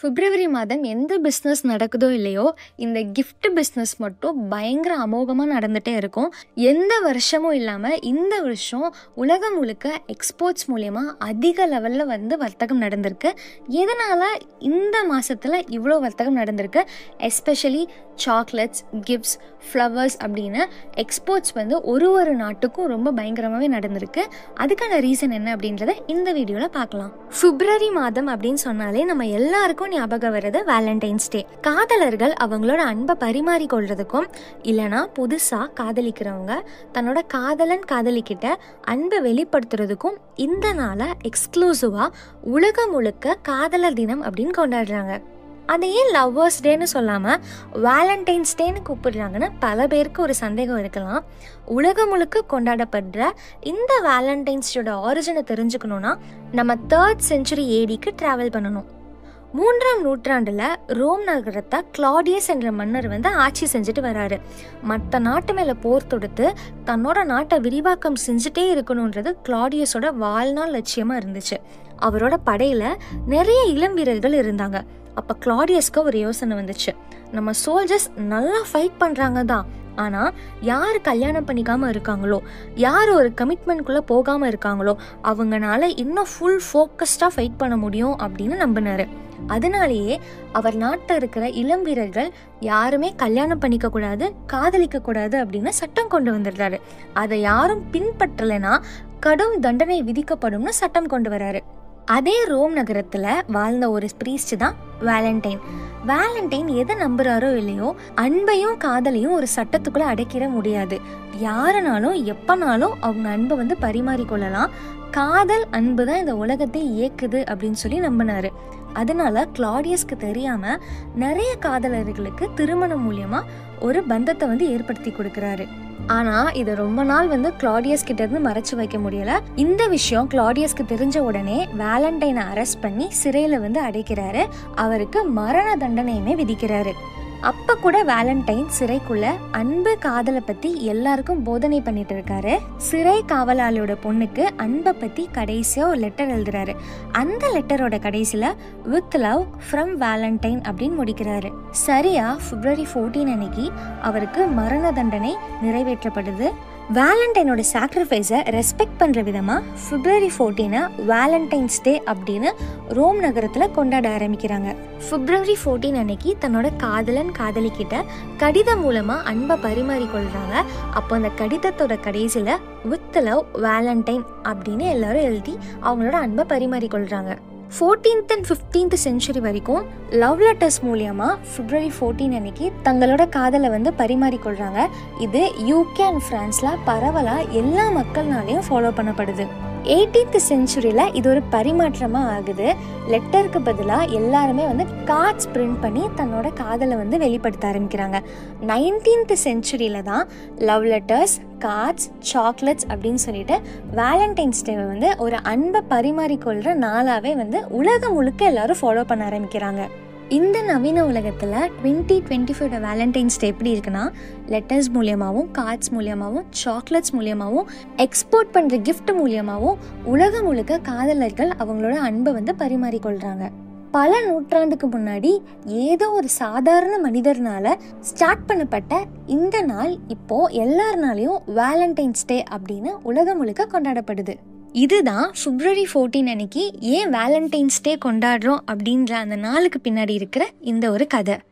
பிப்ரவரி மாதம் எந்த பிஸ்னஸ் நடக்குதோ இல்லையோ, இந்த கிஃப்ட் பிஸ்னஸ் மட்டும் பயங்கர அமோகமாக நடந்துகிட்டே இருக்கும். எந்த வருஷமும் இல்லாமல் இந்த வருஷம் உலகம் முழுக்க எக்ஸ்போர்ட்ஸ் மூலயமா அதிக லெவலில் வர்த்தகம் நடந்திருக்கு. எதனால் இந்த மாதத்தில் இவ்வளோ வர்த்தகம் நடந்திருக்கு? எஸ்பெஷலி சாக்லேட்ஸ், கிஃப்ட்ஸ், ஃப்ளவர்ஸ் அப்படின்னு எக்ஸ்போர்ட்ஸ் ஒரு நாட்டுக்கும் ரொம்ப பயங்கரமாகவே நடந்திருக்கு. அதுக்கான ரீசன் என்ன அப்படின்றத இந்த வீடியோவில் பார்க்கலாம். பிப்ரவரி மாதம் அப்படின்னு சொன்னாலே நம்ம எல்லாருக்கும் ஞாபகம் வர்றது வேலண்டைன்ஸ் டே. காதலர்கள் அவங்களோட அன்பை பரிமாறிக்கொள்றதுக்கும் இல்லைனா புதுசாக காதலிக்கிறவங்க தன்னோட காதலிக்கிட்ட அன்பை வெளிப்படுத்துறதுக்கும் இந்த நாளை எக்ஸ்க்ளூசிவாக உலகம் முழுக்க காதலர் தினம் அப்படின்னு கொண்டாடுறாங்க. அதை ஏன் லவ்வர்ஸ் டேன்னு சொல்லாமல் வேலண்டைன்ஸ் டேன்னு கூப்பிடுறாங்கன்னு பல பேருக்கு ஒரு சந்தேகம் இருக்கலாம். உலகம் முழுக்க கொண்டாடப்படுற இந்த வேலண்டைன்ஸ் டேயோட ஆரிஜினை தெரிஞ்சுக்கணுன்னா நம்ம 3rd century ADக்கு ட்ராவல் பண்ணணும். 3ஆம் நூற்றாண்டில் ரோம் நகரத்தை கிளாடியஸ் என்ற மன்னர் ஆட்சி செஞ்சுட்டு வராரு. மற்ற நாட்டு மேலே போர் தொடுத்து தன்னோட நாட்டை விரிவாக்கம் செஞ்சுட்டே இருக்கணுன்றது கிளாடியஸோட வாழ்நாள் லட்சியமாக இருந்துச்சு. அவரோட படையில் நிறைய இளம் வீரர்கள் இருந்தாங்க. அப்போ கிளாடியஸ்க்கு ஒரு யோசனை வந்துச்சு. நம்ம சோல்ஜர்ஸ் நல்லா ஃபைட் பண்ணுறாங்க தான், ஆனால் யார் கல்யாணம் பண்ணிக்காமல் இருக்காங்களோ, யார் ஒரு கமிட்மெண்ட்குள்ளே போகாமல் இருக்காங்களோ அவங்களால இன்னும் ஃபுல் ஃபோக்கஸ்டாக ஃபைட் பண்ண முடியும் அப்படின்னு நம்பினார். அதனாலேயே அவர் நாட்டில் இருக்கிற இளம் வீரர்கள் யாருமே கல்யாணம் பண்ணிக்க கூடாது, காதலிக்க கூடாது அப்படின்னு சட்டம் கொண்டு வந்துடுறாரு. அதை யாரும் பின்பற்றலைன்னா கடும் தண்டனை விதிக்கப்படும்னு சட்டம் கொண்டு வராரு. அதே ரோம் நகரத்துல வாழ்ந்த ஒரு பிரீஸ்ட் தான் வேலண்டைன் எதை நம்புறாரோ இல்லையோ, அன்பையும் காதலையும் ஒரு சட்டத்துக்குள்ள அடைக்கிற முடியாது. யாருனாலும் எப்பனாலும் அவங்க அன்பை பரிமாறிக்கொள்ளலாம். காதல் அன்பு தான் இந்த உலகத்தை இயக்குது அப்படின்னு சொல்லி நம்பினாரு. அதனால கிளாடியஸ்க்கு தெரியாம நிறைய காதலர்களுக்கு திருமணம் மூலியமா ஒரு பந்தத்தை ஏற்படுத்தி கொடுக்கிறாரு. ஆனா இது ரொம்ப நாள் கிளாடியஸ் கிட்ட இருந்து மறைச்சு வைக்க முடியல. இந்த விஷயம் கிளாடியஸ்க்கு தெரிஞ்ச உடனே வேலண்டைனை அரெஸ்ட் பண்ணி சிறையில அடைக்கிறாரு. அவருக்கு மரண தண்டனையுமே விதிக்கிறாரு. அப்ப கூட வேலண்டைன் சிறைக்குள்ள அன்பு காதலை பத்தி எல்லாருக்கும் போதனை பண்ணிட்டு இருக்காரு. சிறை காவலாளியோட பொண்ணுக்கு அன்பை பத்தி கடைசியா ஒரு லெட்டர் எழுதுறாரு. அந்த லெட்டரோட கடைசியில வித் லவ் ஃப்ரம் வேலண்டைன் அப்படின்னு முடிக்கிறாரு. சரியா பிப்ரவரி 14 அன்னைக்கு அவருக்கு மரண தண்டனை நிறைவேற்றப்படுது. வேலண்டைனோட சாக்ரிஃபைஸை ரெஸ்பெக்ட் பண்ணுற விதமாக பிப்ரவரி 14 வேலண்டைன்ஸ் டே அப்படின்னு ரோம் நகரத்தில் கொண்டாட ஆரம்பிக்கிறாங்க. பிப்ரவரி 14 அன்னைக்கு தன்னோட காதலிக்கிட்ட கடிதம் மூலமாக அன்பை பரிமாறிக்கொள்கிறாங்க. அப்போ அந்த கடிதத்தோட கடைசியில் வித் லவ் வேலண்டைன் அப்படின்னு எல்லாரும் எழுதி அவங்களோட அன்பை பரிமாறிக்கொள்கிறாங்க. 14th and 15th century வரைக்கும் லவ் லெட்டர்ஸ் மூலியமா பிப்ரவரி 14 அன்னைக்கு தங்களோட காதலை பரிமாறிக்கொள்றாங்க. இது UK அண்ட் பிரான்ஸ்ல பரவலா எல்லா மக்கள்னாலையும் ஃபாலோ பண்ணப்படுது. 18th centuryல இது ஒரு பரிமாற்றமா ஆகுது. லெட்டருக்கு பதிலாக எல்லாருமே கார்ட்ஸ் பிரிண்ட் பண்ணி தன்னோட காதலை வெளிப்படுத்த ஆரம்பிக்கிறாங்க. 19th centuryல தான் லவ் லெட்டர்ஸ், கார்ட்ஸ், சாக்லேட்ஸ் அப்படின்னு சொல்லிட்டு வேலண்டைன்ஸ் டேவை ஒரு அன்பை பரிமாறிக்கொள்கிற நாளாகவே உலகம் முழுக்க எல்லாரும் ஃபாலோ பண்ண ஆரம்பிக்கிறாங்க. இந்த நவீன உலகத்தில் 2025 வேலண்டைன்ஸ் டே எப்படி இருக்குன்னா, லெட்டர்ஸ் மூலியமாகவும், கார்ட்ஸ் மூலியமாகவும், சாக்லேட்ஸ் மூலியமாகவும், எக்ஸ்போர்ட் பண்ணுற கிஃப்ட் மூலியமாகவும் உலகம் முழுக்க காதலர்கள் அவங்களோட அன்பை பரிமாறிக்கொள்கிறாங்க. பல நூற்றாண்டுக்கு முன்னாடி ஏதோ ஒரு சாதாரண மனிதர்னால ஸ்டார்ட் பண்ணப்பட்ட இந்த நாள் இப்போ எல்லாருனாலையும் வேலண்டைன்ஸ் டே அப்படின்னு உலகம் முழுக்க கொண்டாடப்படுது. இதுதான் பிப்ரவரி 14 அன்னைக்கு ஏன் வேலண்டைன்ஸ் டே கொண்டாடுறோம் அப்படின்ற அந்த நாளுக்கு பின்னாடி இருக்கிற இந்த ஒரு கதை.